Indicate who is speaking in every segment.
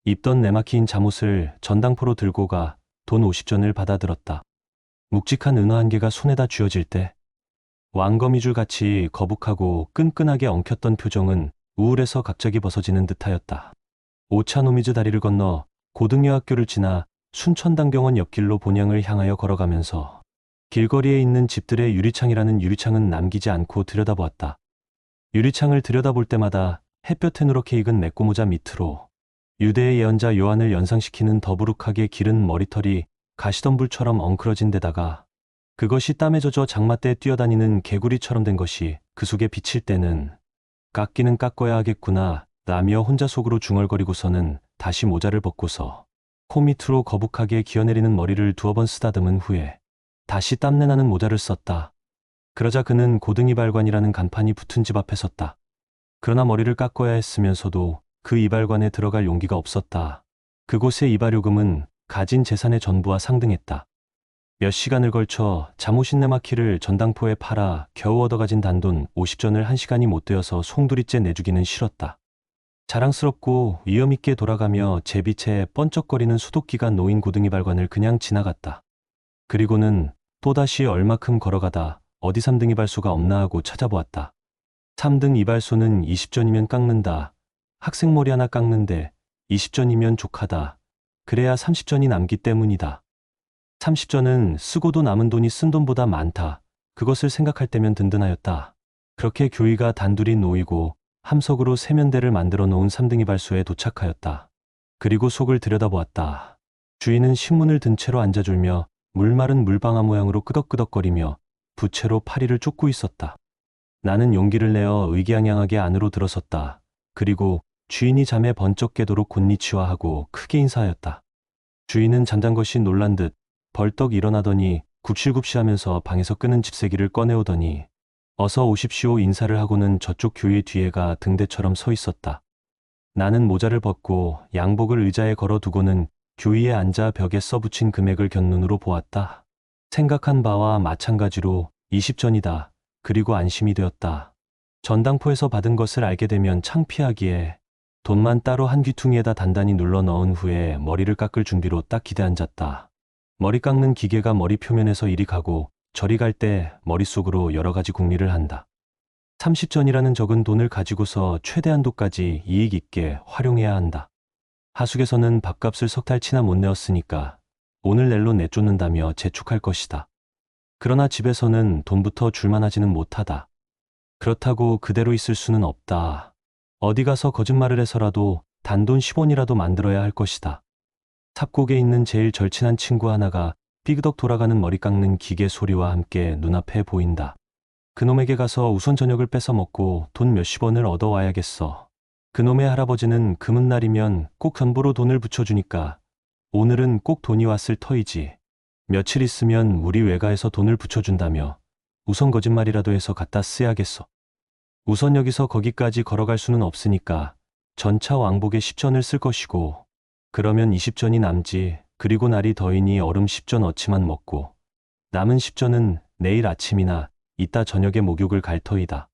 Speaker 1: 입던 내막힌 잠옷을 전당포로 들고 가 돈 50전을 받아들었다. 묵직한 은화 한 개가 손에다 쥐어질 때 왕거미줄같이 거북하고 끈끈하게 엉켰던 표정은 우울해서 갑자기 벗어지는 듯하였다. 오차노미즈 다리를 건너 고등여학교를 지나 순천당병원 옆길로 본향을 향하여 걸어가면서 길거리에 있는 집들의 유리창이라는 유리창은 남기지 않고 들여다보았다. 유리창을 들여다볼 때마다 햇볕에 누렇게 익은 메꼬모자 밑으로 유대의 예언자 요한을 연상시키는 더부룩하게 기른 머리털이 가시덤불처럼 엉클어진 데다가 그것이 땀에 젖어 장마때 뛰어다니는 개구리처럼 된 것이 그 속에 비칠 때는 깎기는 깎아야 하겠구나 라며 혼자 속으로 중얼거리고서는 다시 모자를 벗고서 코 밑으로 거북하게 기어내리는 머리를 두어 번 쓰다듬은 후에 다시 땀내나는 모자를 썼다. 그러자 그는 고등이발관이라는 간판이 붙은 집 앞에 섰다. 그러나 머리를 깎아야 했으면서도 그 이발관에 들어갈 용기가 없었다. 그곳의 이발요금은 가진 재산의 전부와 상등했다. 몇 시간을 걸쳐 잠옷인 내마키를 전당포에 팔아 겨우 얻어가진 단돈 50전을 1시간이 못 되어서 송두리째 내주기는 싫었다. 자랑스럽고 위엄있게 돌아가며 제빛에 번쩍거리는 수도기가 놓인 고등이발관을 그냥 지나갔다. 그리고는 또다시 얼마큼 걸어가다 어디 3등 이발소가 없나 하고 찾아보았다. 3등 이발소는 20전이면 깎는다. 학생머리 하나 깎는데 20전이면 족하다. 그래야 30전이 남기 때문이다. 30전은 쓰고도 남은 돈이 쓴 돈보다 많다. 그것을 생각할 때면 든든하였다. 그렇게 교의가 단둘이 놓이고 함석으로 세면대를 만들어 놓은 3등 이발소에 도착하였다. 그리고 속을 들여다보았다. 주인은 신문을 든 채로 앉아줄며 물마른 물방아 모양으로 끄덕끄덕거리며 부채로 파리를 쫓고 있었다. 나는 용기를 내어 의기양양하게 안으로 들어섰다. 그리고 주인이 잠에 번쩍 깨도록 곤니치와하고 크게 인사하였다. 주인은 잠잔 것이 놀란 듯 벌떡 일어나더니 굽실굽실하면서 방에서 끄는 집세기를 꺼내오더니 어서 오십시오 인사를 하고는 저쪽 교의 뒤에가 등대처럼 서 있었다. 나는 모자를 벗고 양복을 의자에 걸어두고는 교의에 앉아 벽에 써붙인 금액을 곁눈으로 보았다. 생각한 바와 마찬가지로 20전이다. 그리고 안심이 되었다. 전당포에서 받은 것을 알게 되면 창피하기에 돈만 따로 한 귀퉁이에다 단단히 눌러 넣은 후에 머리를 깎을 준비로 딱 기대앉았다. 머리 깎는 기계가 머리 표면에서 이리 가고 저리 갈 때 머릿속으로 여러 가지 궁리를 한다. 30전이라는 적은 돈을 가지고서 최대한도까지 이익 있게 활용해야 한다. 하숙에서는 밥값을 석 달치나 못 내었으니까 오늘 내로 내쫓는다며 재촉할 것이다. 그러나 집에서는 돈부터 줄만 하지는 못하다. 그렇다고 그대로 있을 수는 없다. 어디 가서 거짓말을 해서라도 단돈 10원이라도 만들어야 할 것이다. 삽곡에 있는 제일 절친한 친구 하나가 삐그덕 돌아가는 머리 깎는 기계 소리와 함께 눈앞에 보인다. 그놈에게 가서 우선 저녁을 뺏어 먹고 돈 몇십 원을 얻어와야겠어. 그놈의 할아버지는 금은날이면 꼭 견보로 돈을 붙여주니까 오늘은 꼭 돈이 왔을 터이지. 며칠 있으면 우리 외가에서 돈을 붙여준다며 우선 거짓말이라도 해서 갖다 쓰야겠어. 우선 여기서 거기까지 걸어갈 수는 없으니까 전차 왕복에 10전을 쓸 것이고 그러면 20전이 남지. 그리고 날이 더이니 얼음 10전 어치만 먹고 남은 10전은 내일 아침이나 이따 저녁에 목욕을 갈 터이다.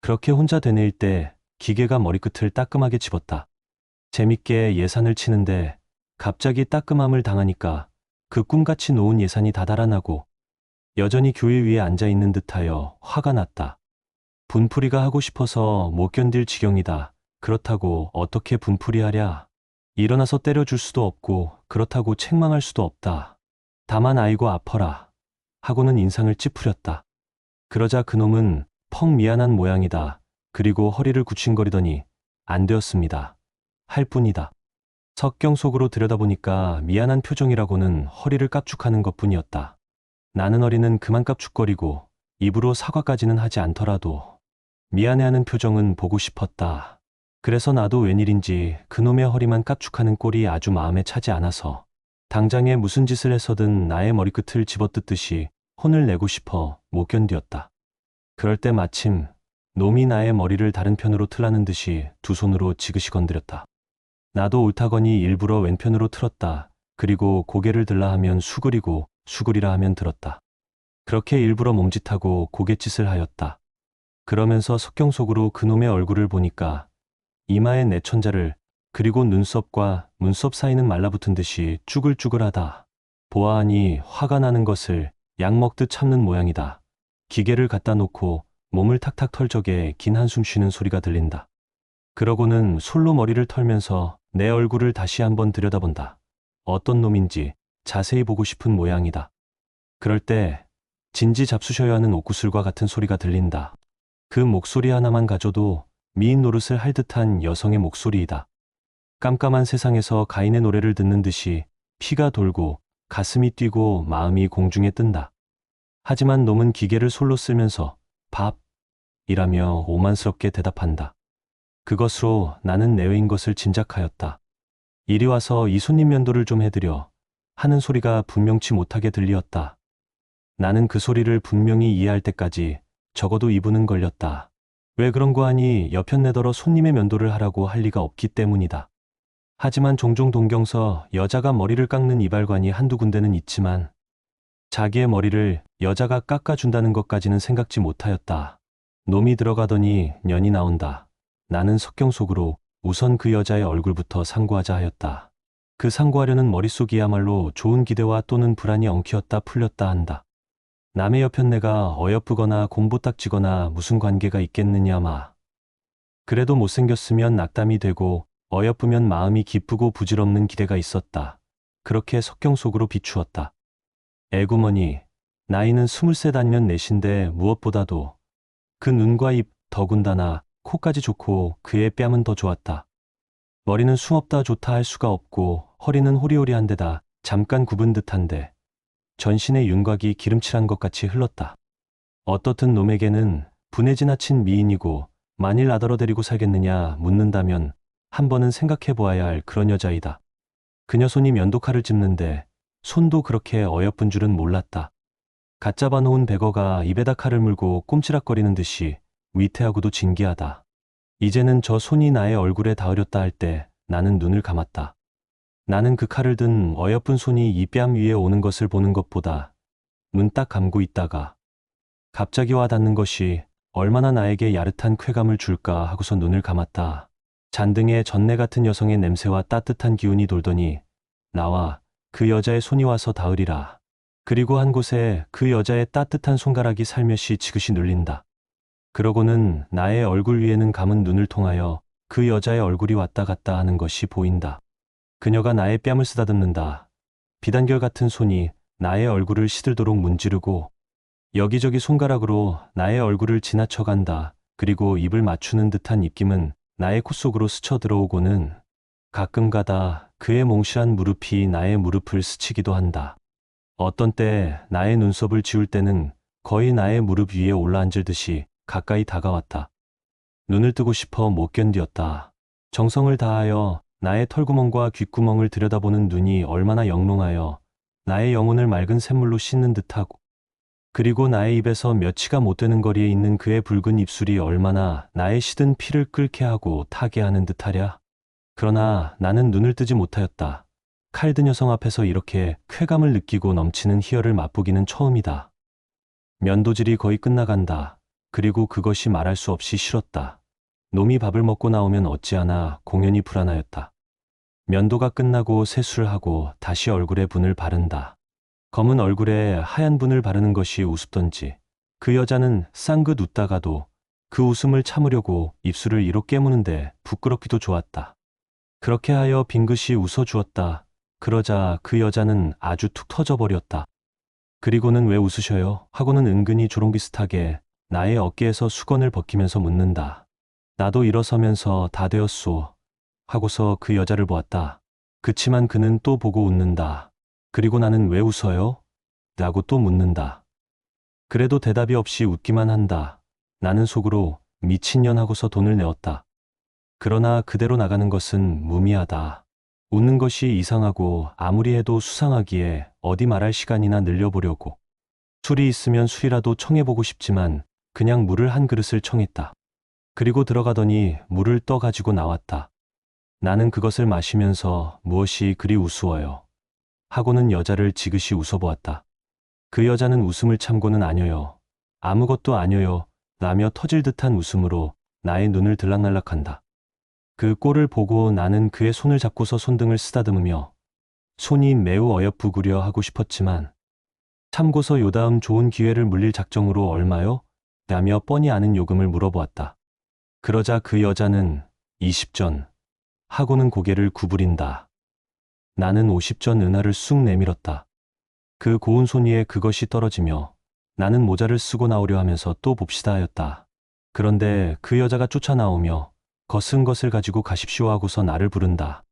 Speaker 1: 그렇게 혼자 되뇌일 때 기계가 머리끝을 따끔하게 집었다. 재밌게 예산을 치는데 갑자기 따끔함을 당하니까 그 꿈같이 놓은 예산이 다 달아나고 여전히 교회 위에 앉아있는 듯하여 화가 났다. 분풀이가 하고 싶어서 못 견딜 지경이다. 그렇다고 어떻게 분풀이하랴. 일어나서 때려줄 수도 없고 그렇다고 책망할 수도 없다. 다만 아이고 아퍼라 하고는 인상을 찌푸렸다. 그러자 그놈은 펑 미안한 모양이다. 그리고 허리를 굳힌거리더니 안 되었습니다. 할 뿐이다. 석경 속으로 들여다보니까 미안한 표정이라고는 허리를 깝죽하는 것뿐이었다. 나는 어리는 그만 깝죽거리고 입으로 사과까지는 하지 않더라도 미안해하는 표정은 보고 싶었다. 그래서 나도 웬일인지 그놈의 허리만 깝죽하는 꼴이 아주 마음에 차지 않아서 당장에 무슨 짓을 해서든 나의 머리끝을 집어뜯듯이 혼을 내고 싶어 못 견디었다. 그럴 때 마침 놈이 나의 머리를 다른 편으로 틀라는 듯이 두 손으로 지그시 건드렸다. 나도 옳다거니 일부러 왼편으로 틀었다. 그리고 고개를 들라 하면 수그리고 수그리라 하면 들었다. 그렇게 일부러 몸짓하고 고갯짓을 하였다. 그러면서 석경 속으로 그놈의 얼굴을 보니까 이마에 내천자를 그리고 눈썹과 문썹 사이는 말라붙은 듯이 쭈글쭈글하다. 보아하니 화가 나는 것을 약 먹듯 참는 모양이다. 기계를 갖다 놓고 몸을 탁탁 털 적에 긴 한숨 쉬는 소리가 들린다. 그러고는 솔로 머리를 털면서 내 얼굴을 다시 한번 들여다본다. 어떤 놈인지 자세히 보고 싶은 모양이다. 그럴 때 진지 잡수셔야 하는 옥구슬과 같은 소리가 들린다. 그 목소리 하나만 가져도 미인 노릇을 할 듯한 여성의 목소리이다. 깜깜한 세상에서 가인의 노래를 듣는 듯이 피가 돌고 가슴이 뛰고 마음이 공중에 뜬다. 하지만 놈은 기계를 솔로 쓰면서 밥이라며 오만스럽게 대답한다. 그것으로 나는 내외인 것을 짐작하였다. 이리 와서 이 손님 면도를 좀 해드려 하는 소리가 분명치 못하게 들리었다. 나는 그 소리를 분명히 이해할 때까지 적어도 2분은 걸렸다. 왜 그런 거 하니 여편네더러 손님의 면도를 하라고 할 리가 없기 때문이다. 하지만 종종 동경서 여자가 머리를 깎는 이발관이 한두 군데는 있지만 자기의 머리를 여자가 깎아준다는 것까지는 생각지 못하였다. 놈이 들어가더니 년이 나온다. 나는 석경 속으로 우선 그 여자의 얼굴부터 상고하자 하였다. 그 상고하려는 머릿속이야말로 좋은 기대와 또는 불안이 엉키었다 풀렸다 한다. 남의 여편네가 어여쁘거나 곰보딱지거나 무슨 관계가 있겠느냐마. 그래도 못생겼으면 낙담이 되고 어여쁘면 마음이 기쁘고 부질없는 기대가 있었다. 그렇게 석경 속으로 비추었다. 애구머니, 나이는 23 아니면 넷인데 무엇보다도 그 눈과 입 더군다나 코까지 좋고 그의 뺨은 더 좋았다. 머리는 숭없다 좋다 할 수가 없고 허리는 호리호리한 데다 잠깐 굽은 듯한데 전신의 윤곽이 기름칠한 것 같이 흘렀다. 어떻든 놈에게는 분에 지나친 미인이고 만일 아더러 데리고 살겠느냐 묻는다면 한 번은 생각해 보아야 할 그런 여자이다. 그녀 손이 면도칼을 찝는데 손도 그렇게 어여쁜 줄은 몰랐다. 갓 잡아놓은 베거가 입에다 칼을 물고 꼼지락거리는 듯이 위태하고도 진기하다. 이제는 저 손이 나의 얼굴에 닿으렸다 할 때 나는 눈을 감았다. 나는 그 칼을 든 어여쁜 손이 이 뺨 위에 오는 것을 보는 것보다 눈 딱 감고 있다가 갑자기 와 닿는 것이 얼마나 나에게 야릇한 쾌감을 줄까 하고서 눈을 감았다. 잔등에 전내 같은 여성의 냄새와 따뜻한 기운이 돌더니 나와 그 여자의 손이 와서 닿으리라. 그리고 한 곳에 그 여자의 따뜻한 손가락이 살며시 지그시 눌린다. 그러고는 나의 얼굴 위에는 감은 눈을 통하여 그 여자의 얼굴이 왔다 갔다 하는 것이 보인다. 그녀가 나의 뺨을 쓰다듬는다. 비단결 같은 손이 나의 얼굴을 시들도록 문지르고 여기저기 손가락으로 나의 얼굴을 지나쳐간다. 그리고 입을 맞추는 듯한 입김은 나의 코 속으로 스쳐 들어오고는 가끔가다 그의 몽실한 무릎이 나의 무릎을 스치기도 한다. 어떤 때 나의 눈썹을 지울 때는 거의 나의 무릎 위에 올라앉을 듯이 가까이 다가왔다. 눈을 뜨고 싶어 못 견디었다. 정성을 다하여 나의 털구멍과 귓구멍을 들여다보는 눈이 얼마나 영롱하여 나의 영혼을 맑은 샘물로 씻는 듯하고 그리고 나의 입에서 몇치가 못 되는 거리에 있는 그의 붉은 입술이 얼마나 나의 시든 피를 끓게 하고 타게 하는 듯하랴. 그러나 나는 눈을 뜨지 못하였다. 칼든 여성 앞에서 이렇게 쾌감을 느끼고 넘치는 희열을 맛보기는 처음이다. 면도질이 거의 끝나간다. 그리고 그것이 말할 수 없이 싫었다. 놈이 밥을 먹고 나오면 어찌하나 공연히 불안하였다. 면도가 끝나고 세수를 하고 다시 얼굴에 분을 바른다. 검은 얼굴에 하얀 분을 바르는 것이 우습던지 그 여자는 쌍긋 웃다가도 그 웃음을 참으려고 입술을 이로 깨무는데 부끄럽기도 좋았다. 그렇게 하여 빙긋이 웃어주었다. 그러자 그 여자는 아주 툭 터져버렸다. 그리고는 왜 웃으셔요? 하고는 은근히 조롱비슷하게 나의 어깨에서 수건을 벗기면서 묻는다. 나도 일어서면서 다 되었소. 하고서 그 여자를 보았다. 그치만 그는 또 보고 웃는다. 그리고 나는 왜 웃어요? 라고 또 묻는다. 그래도 대답이 없이 웃기만 한다. 나는 속으로 미친년 하고서 돈을 내었다. 그러나 그대로 나가는 것은 무미하다. 웃는 것이 이상하고 아무리 해도 수상하기에 어디 말할 시간이나 늘려보려고. 술이 있으면 술이라도 청해보고 싶지만 그냥 물을 한 그릇을 청했다. 그리고 들어가더니 물을 떠가지고 나왔다. 나는 그것을 마시면서 무엇이 그리 우스워요. 하고는 여자를 지그시 웃어보았다. 그 여자는 웃음을 참고는 아녀요. 아무것도 아녀요. 라며 터질 듯한 웃음으로 나의 눈을 들락날락한다. 그 꼴을 보고 나는 그의 손을 잡고서 손등을 쓰다듬으며 손이 매우 어여쁘구려 하고 싶었지만 참고서 요다음 좋은 기회를 물릴 작정으로 얼마요? 라며 뻔히 아는 요금을 물어보았다. 그러자 그 여자는 20전 하고는 고개를 구부린다. 나는 50전 은하를 쑥 내밀었다. 그 고운 손 위에 그것이 떨어지며 나는 모자를 쓰고 나오려 하면서 또 봅시다 하였다. 그런데 그 여자가 쫓아나오며 거쓴 것을 가지고 가십시오 하고서 나를 부른다.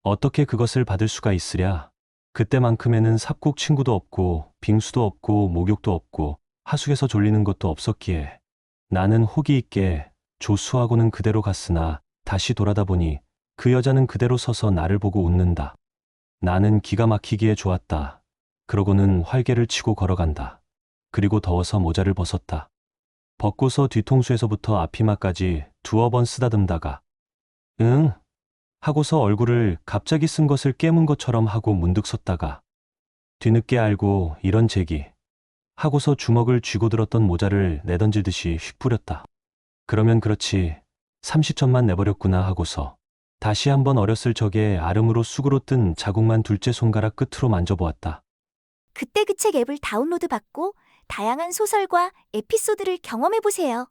Speaker 1: 어떻게 그것을 받을 수가 있으랴? 그때만큼에는 삽국 친구도 없고 빙수도 없고 목욕도 없고 하숙에서 졸리는 것도 없었기에 나는 호기 있게 조수하고는 그대로 갔으나 다시 돌아다 보니 그 여자는 그대로 서서 나를 보고 웃는다. 나는 기가 막히기에 좋았다. 그러고는 활개를 치고 걸어간다. 그리고 더워서 모자를 벗었다. 벗고서 뒤통수에서부터 앞이마까지 두어 번 쓰다듬다가 응? 하고서 얼굴을 갑자기 쓴 것을 깨문 것처럼 하고 문득 섰다가 뒤늦게 알고 이런 제기 하고서 주먹을 쥐고 들었던 모자를 내던지듯이 휙 뿌렸다. 그러면 그렇지 30천만 내버렸구나 하고서 다시 한번 어렸을 적에 아름으로 쑥으로 뜬 자국만 둘째 손가락 끝으로 만져보았다.
Speaker 2: 그때 그 책 앱을 다운로드 받고 다양한 소설과 에피소드를 경험해보세요.